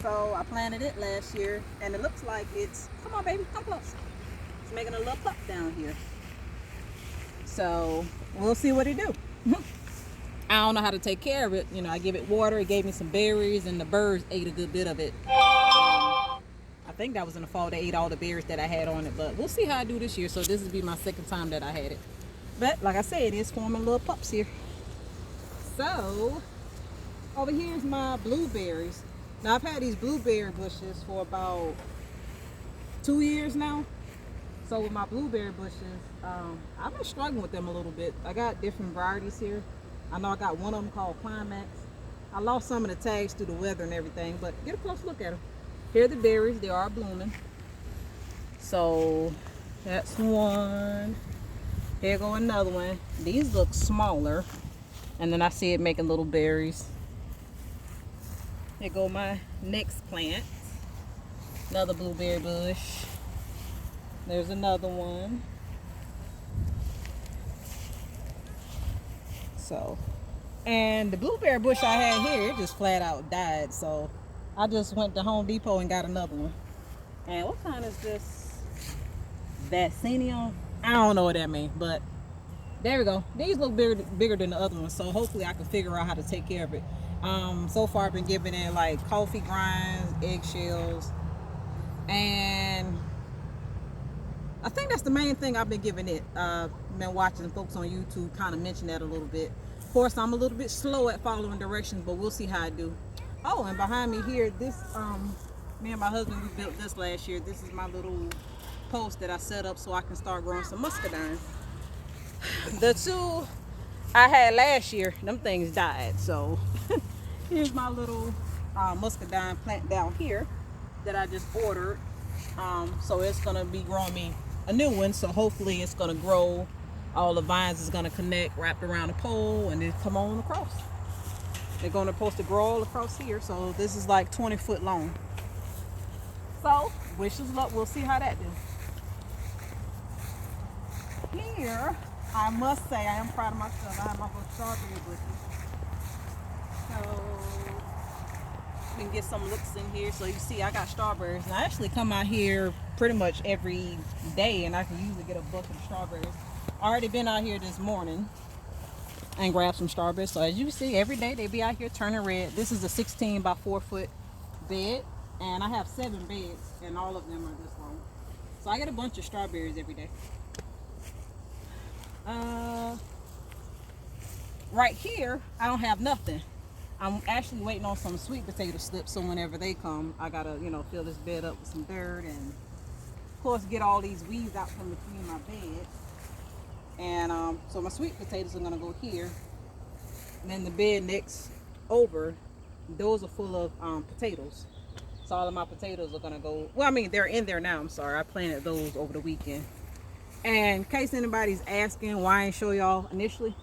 So I planted it last year, and it looks like it's, come on baby, come close. It's making a little pup down here. So we'll see what it do. I don't know how to take care of it. You know, I give it water, it gave me some berries, and the birds ate a good bit of it. I think that was in the fall. They ate all the berries that I had on it, but we'll see how I do this year. So this will be my second time that I had it. But like I said, it is forming little pups here. So over here is my blueberries. Now I've had these blueberry bushes for about 2 years now. So with my blueberry bushes, I've been struggling with them a little bit. I got different varieties here. I know I got one of them called Climax. I lost some of the tags through the weather and everything, but get a close look at them. Here are the berries, they are blooming. So that's one. Here go another one. These look smaller. And then I see it making little berries. Here go my next plant. Another blueberry bush. There's another one. So, and the blueberry bush I had here, it just flat out died. So I just went to Home Depot and got another one. And what kind is this? Vaccinium? I don't know what that means, but there we go. These look bigger than the other ones, so hopefully I can figure out how to take care of it. So far I've been giving it like coffee grinds, eggshells, and I think that's the main thing I've been giving it. Been watching folks on YouTube kind of mention that a little bit. Of course, I'm a little bit slow at following directions, but we'll see how I do. Oh, and behind me here, this me and my husband, we built this last year. This is my little post that I set up so I can start growing some muscadine. The two I had last year, them things died. So here's my little muscadine plant down here that I just ordered. So it's gonna be growing me a new one. So hopefully it's gonna grow. All the vines is gonna connect wrapped around the pole and then come on across. They're gonna supposed to grow all across here. So this is like 20 foot long. So wish us luck. We'll see how that do. Here, I must say I am proud of myself. I have my little strawberry bushes. So we can get some looks in here. So you see I got strawberries. And I actually come out here pretty much every day and I can usually get a bucket of strawberries. I already been out here this morning and grabbed some strawberries. So as you see, every day they be out here turning red. This is a 16 by 4 foot bed. And I have 7 beds and all of them are this long. So I get a bunch of strawberries every day. Right here, I don't have nothing. I'm actually waiting on some sweet potato slips, so whenever they come, I gotta, fill this bed up with some dirt and, of course, get all these weeds out from between my bed. And so my sweet potatoes are gonna go here, and then the bed next over, those are full of potatoes. So all of my potatoes are gonna go. Well, I mean, they're in there now. I'm sorry, I planted those over the weekend. And in case anybody's asking why I ain't show y'all initially,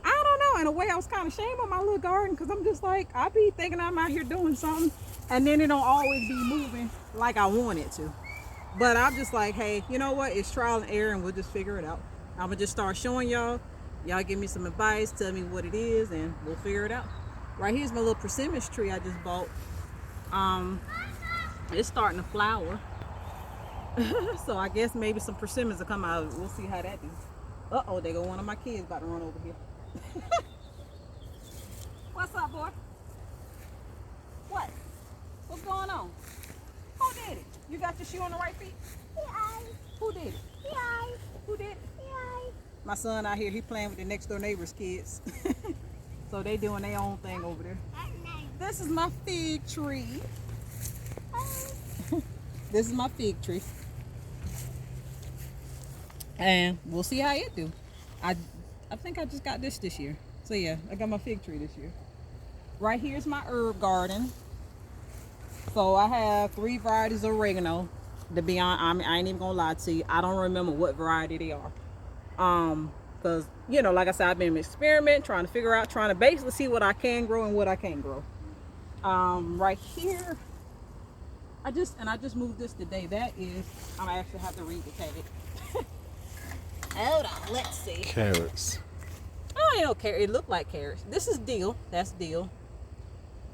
I don't know. In a way, I was kind of ashamed of my little garden because I'm just like, I be thinking I'm out here doing something, and then it don't always be moving like I want it to. But I'm just like, hey, you know what? It's trial and error, and we'll just figure it out. I'm gonna just start showing y'all. Y'all give me some advice, tell me what it is, and we'll figure it out. Right here's my little persimmon tree I just bought. It's starting to flower. So I guess maybe some persimmons will come out. We'll see how that do. Uh-oh, there go one of my kids about to run over here. What's up, boy? What? What's going on? Who did it? You got your shoe on the right feet? Yeah. Who did it? Yeah. Who did it? Yeah. My son out here, he playing with the next door neighbor's kids. So they doing their own thing over there. This is my fig tree. This is my fig tree. And we'll see how it do. I think I just got this year. So yeah, I got my fig tree this year. Right here's my herb garden. So I have 3 varieties of oregano. To be honest, I ain't even gonna lie to you. I don't remember what variety they are. Because, like I said, I've been experimenting, trying to basically see what I can grow and what I can't grow. Right here, I just moved this today. That is, I actually have to read the tag. Hold on, let's see. Carrots. Oh, carrot. It looked like carrots. This is dill. That's dill.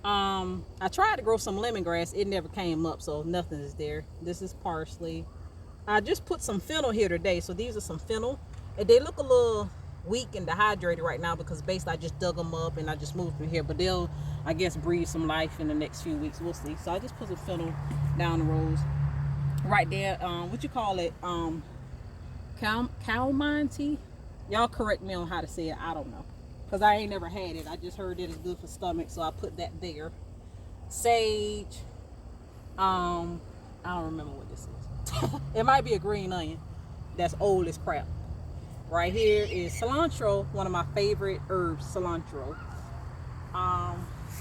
I tried to grow some lemongrass. It never came up, so nothing is there. This is parsley. I just put some fennel here today, so these are some fennel. And they look a little weak and dehydrated right now because basically I just dug them up and I just moved them here. But they'll, I guess, breathe some life in the next few weeks. We'll see. So I just put some fennel down the rows. Right there, what you call it? Cowmine tea? Y'all correct me on how to say it. I don't know. Because I ain't never had it. I just heard it is good for stomach, so I put that there. Sage. I don't remember what this is. It might be a green onion. That's old as crap. Right here is cilantro, one of my favorite herbs, cilantro.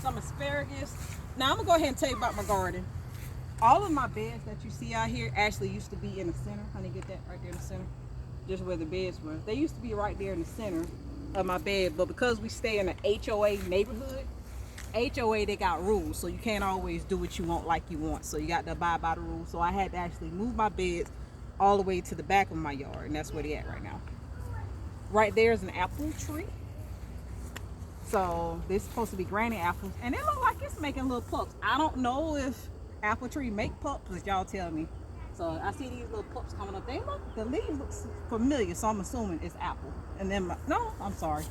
Some asparagus. Now I'm gonna go ahead and tell you about my garden. All of my beds that you see out here actually used to be in the center. Honey, get that right there in the center. Just where the beds were. They used to be right there in the center of my bed, but because we stay in an HOA neighborhood, HOA, they got rules, so you can't always do what you want like you want, so you got to abide by the rules. So I had to actually move my beds all the way to the back of my yard, and that's where they at right now. Right there is an apple tree. So this is supposed to be granny apples, and it looks like it's making little pups. I don't know if apple tree make pups, but y'all tell me. So I see these little pups coming up. They look, the leaves look familiar, so I'm assuming it's apple. And then no, I'm sorry.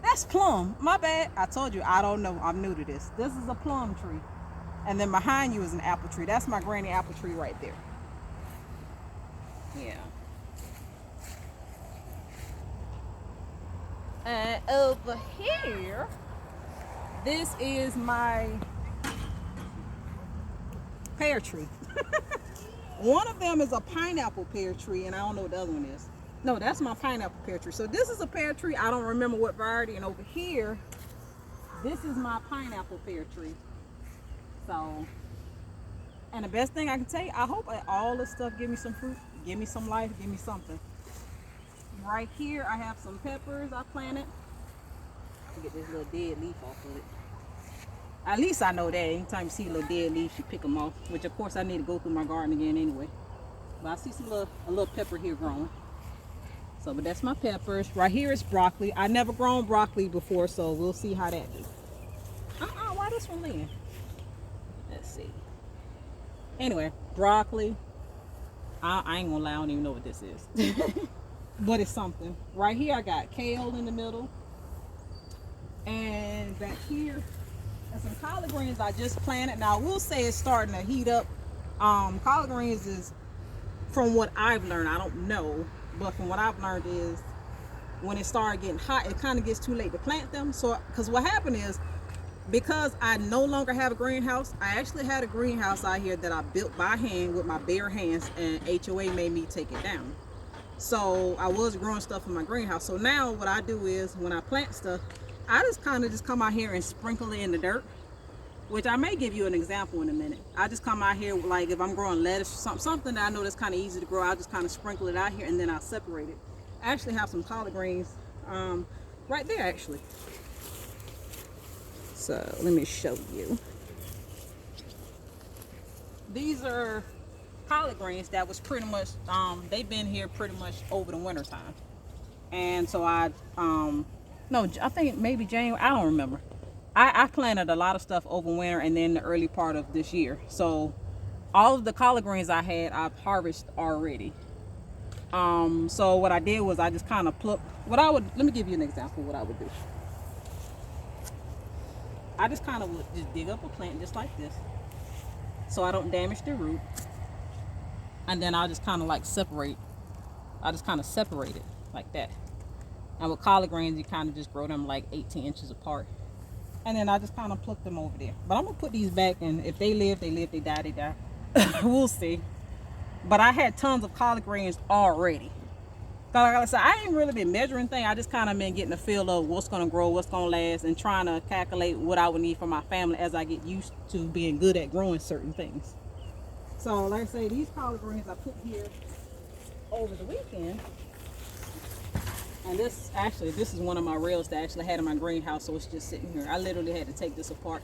That's plum. My bad. I told you I don't know. I'm new to this. This is a plum tree. And then behind you is an apple tree. That's my granny apple tree right there. Yeah. And over here, this is my pear tree. One of them is a pineapple pear tree, and I don't know what the other one is. No, that's my pineapple pear tree. So this is a pear tree. I don't remember what variety. And over here, this is my pineapple pear tree. So, and the best thing I can tell you, I hope all this stuff give me some fruit, give me some life, give me something. Right here, I have some peppers I planted. Get this little dead leaf off of it. At least I know that anytime you see a little dead leaf, you pick them off. Which of course I need to go through my garden again anyway. But I see a little pepper here growing. So, but that's my peppers. Right here is broccoli. I never grown broccoli before, so we'll see how that do. Why this one leaning? Let's see. Anyway, broccoli. I ain't gonna lie, I don't even know what this is. But it's something. Right here I got kale in the middle. And back here, and some collard greens I just planted. Now, I will say it's starting to heat up. Collard greens is, from what I've learned, I don't know, but from what I've learned is when it started getting hot, it kind of gets too late to plant them. So, because what happened is, because I no longer have a greenhouse, I actually had a greenhouse out here that I built by hand with my bare hands, and HOA made me take it down. So I was growing stuff in my greenhouse. So now what I do is when I plant stuff, I just kind of just come out here and sprinkle it in the dirt, which I may give you an example in a minute. I just come out here, like if I'm growing lettuce or something that I know that's kind of easy to grow, I'll just kind of sprinkle it out here and then I'll separate it. I actually have some collard greens right there actually. So let me show you. These are collard greens that was pretty much, they've been here pretty much over the winter time. And so I think maybe January, I don't remember. I planted a lot of stuff over winter and then the early part of this year. So all of the collard greens I had, I've harvested already. So what I did was I just kind of plucked, let me give you an example of what I would do. I just kind of would just dig up a plant just like this, so I don't damage the root. And then I'll just kind of like separate. I just kind of separate it like that. And with collard greens, you kind of just grow them like 18 inches apart. And then I just kind of pluck them over there. But I'm going to put these back, and if they live, they live. They die, they die. We'll see. But I had tons of collard greens already. So like I said, I ain't really been measuring things. I just kind of been getting a feel of what's going to grow, what's going to last, and trying to calculate what I would need for my family as I get used to being good at growing certain things. So like I say, these collard greens I put here over the weekend. And this is one of my rails that I actually had in my greenhouse, so it's just sitting here. I literally had to take this apart.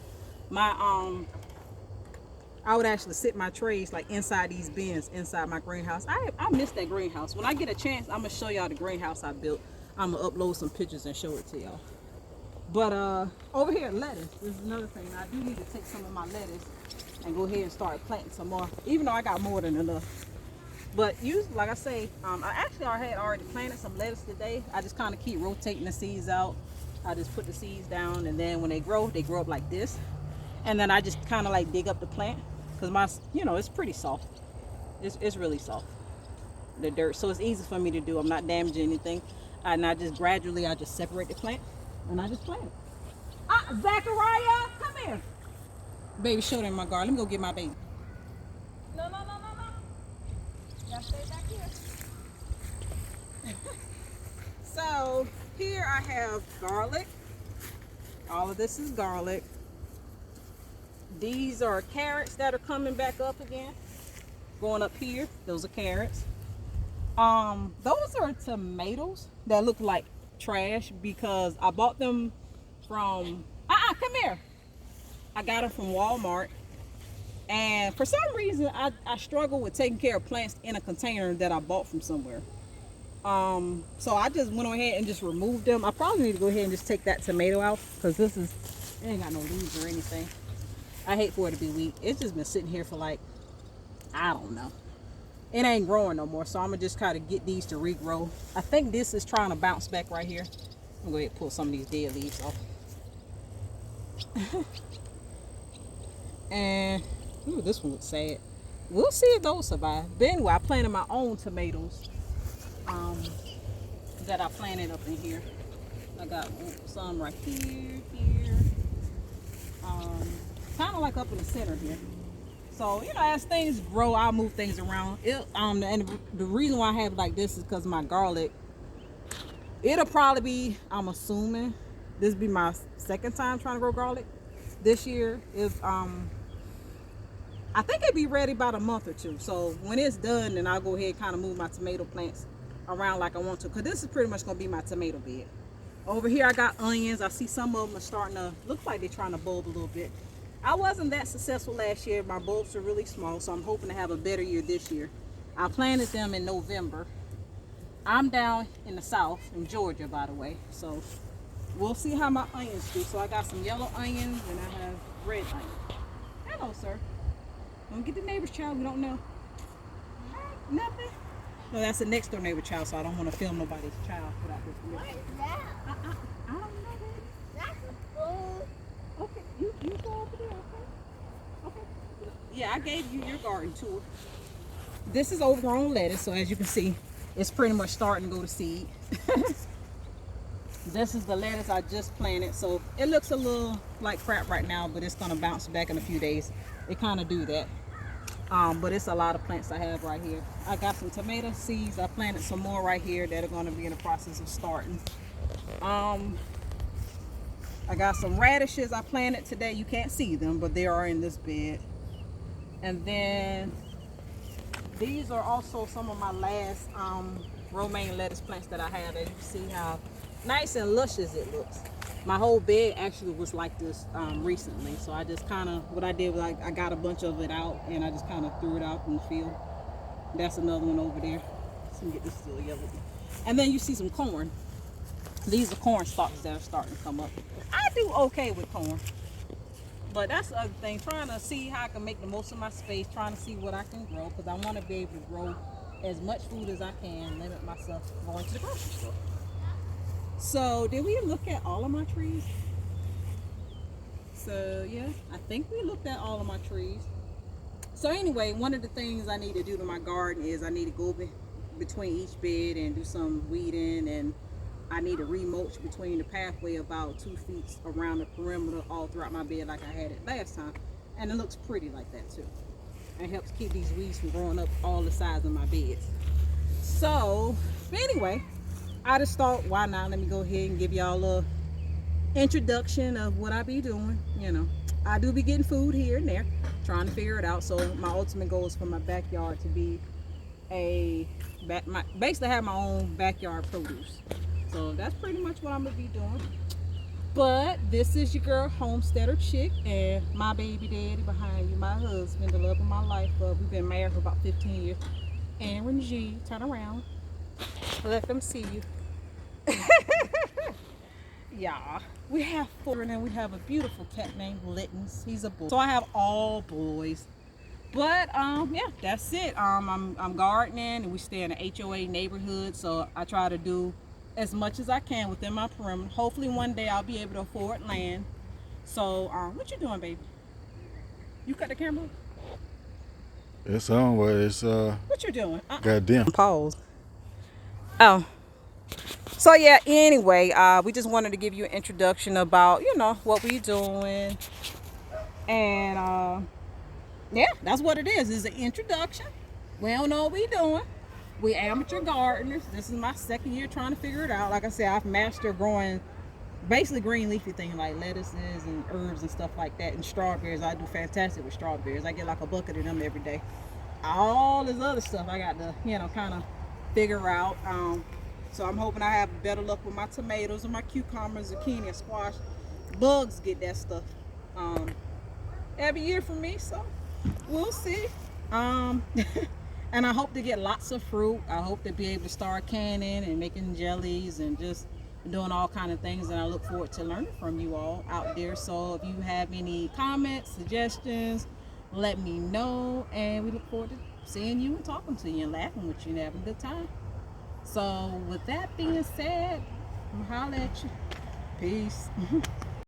I would actually sit my trays like inside these bins inside my greenhouse. I miss that greenhouse. When I get a chance, I'm gonna show y'all the greenhouse I built. I'm gonna upload some pictures and show it to y'all. But over here, lettuce. This is another thing. I do need to take some of my lettuce and go ahead and start planting some more, even though I got more than enough. But usually, like I say, I had already planted some lettuce today. I just kind of keep rotating the seeds out. I just put the seeds down, and then when they grow up like this. And then I just kind of like dig up the plant because it's pretty soft. It's really soft, the dirt. So it's easy for me to do. I'm not damaging anything. And I just gradually, I just separate the plant and I just plant it. Zachariah, come here. Baby, show them my garden. Let me go get my baby. No. Gotta stay back here. So here I have garlic. All of this is garlic. These are carrots that are coming back up again. Going up here, those are carrots. Those are tomatoes that look like trash because I bought them from, come here. I got them from Walmart. And for some reason, I struggle with taking care of plants in a container that I bought from somewhere. So I just went ahead and just removed them. I probably need to go ahead and just take that tomato out because it ain't got no leaves or anything. I hate for it to be weak. It's just been sitting here for like, I don't know. It ain't growing no more, so I'm gonna just kind of get these to regrow. I think this is trying to bounce back right here. I'm gonna go ahead and pull some of these dead leaves off. And ooh, this one looks sad. We'll see if those survive. But anyway, I planted my own tomatoes that I planted up in here. I got some right here, kind of like up in the center here. So, as things grow, I'll move things around. And the reason why I have it like this is because my garlic, it'll probably be, I'm assuming, this will be my second time trying to grow garlic this year. I think it'll be ready about a month or two. So when it's done, then I'll go ahead and kind of move my tomato plants around like I want to. Because this is pretty much going to be my tomato bed. Over here, I got onions. I see some of them are starting to look like they're trying to bulb a little bit. I wasn't that successful last year. My bulbs are really small, so I'm hoping to have a better year this year. I planted them in November. I'm down in the south, in Georgia, by the way. So we'll see how my onions do. So I got some yellow onions and I have red onions. Hello, sir. Don't get the neighbor's child. We don't know. Nothing. No, that's the next door neighbor child, so I don't want to film nobody's child without this permission. What is that? I don't know, baby. That's a spoon. Okay, you go over there, okay? Okay. Yeah, I gave you your garden tour. This is overgrown lettuce, so as you can see, it's pretty much starting to go to seed. This is the lettuce I just planted, so it looks a little like crap right now, but it's gonna bounce back in a few days. It kind of do that. But it's a lot of plants I have right here. I got some tomato seeds. I planted some more right here that are going to be in the process of starting. I got some radishes I planted today. You can't see them, but they are in this bed. And then these are also some of my last romaine lettuce plants that I had. As you see how nice and luscious it looks. My whole bed actually was like this recently, so I just kind of, what I did was I got a bunch of it out and I just kind of threw it out in the field. That's another one over there. So get this still yellow. And then you see some corn. These are corn stalks that are starting to come up. I do okay with corn, but that's the other thing. Trying to see how I can make the most of my space. Trying to see what I can grow because I want to be able to grow as much food as I can. Limit myself going to the grocery store. So did we look at all of my trees? So yeah, I think we looked at all of my trees. So anyway, one of the things I need to do to my garden is I need to go between each bed and do some weeding, and I need to remulch between the pathway about 2 feet around the perimeter all throughout my bed like I had it last time. And it looks pretty like that too. It helps keep these weeds from growing up all the sides of my beds. So anyway, I just thought, why not? Let me go ahead and give y'all a introduction of what I be doing. I do be getting food here and there, trying to figure it out. So my ultimate goal is for my backyard to be basically have my own backyard produce. So that's pretty much what I'm gonna be doing. But this is your girl Homesteader Chick and my baby daddy behind you, my husband, the love of my life. We've been married for about 15 years. Aaron G, turn around. Let them see you. Yeah, we have 4, and then we have a beautiful cat named Littens. He's a boy. So I have all boys. But yeah, that's it. I'm gardening, and we stay in an HOA neighborhood, so I try to do as much as I can within my perimeter. Hopefully one day I'll be able to afford land. So what you doing, baby? You cut the camera? It's on, but it's What you doing? goddamn. Pause. Oh. So yeah, anyway, we just wanted to give you an introduction about, what we doing. And yeah, that's what it is. It's an introduction. We don't know what we doing. We amateur gardeners. This is my second year trying to figure it out. Like I said, I've mastered growing basically green leafy things like lettuces and herbs and stuff like that, and strawberries. I do fantastic with strawberries. I get like a bucket of them every day. All this other stuff I got to, kind of figure out. So I'm hoping I have better luck with my tomatoes and my cucumbers, zucchini, and squash. Bugs get that stuff every year for me, so we'll see. And I hope to get lots of fruit. I hope to be able to start canning and making jellies and just doing all kind of things, and I look forward to learning from you all out there. So if you have any comments, suggestions, let me know, and we look forward to seeing you and talking to you and laughing with you and having a good time. So with that being said, I'm gonna holler at you. Peace.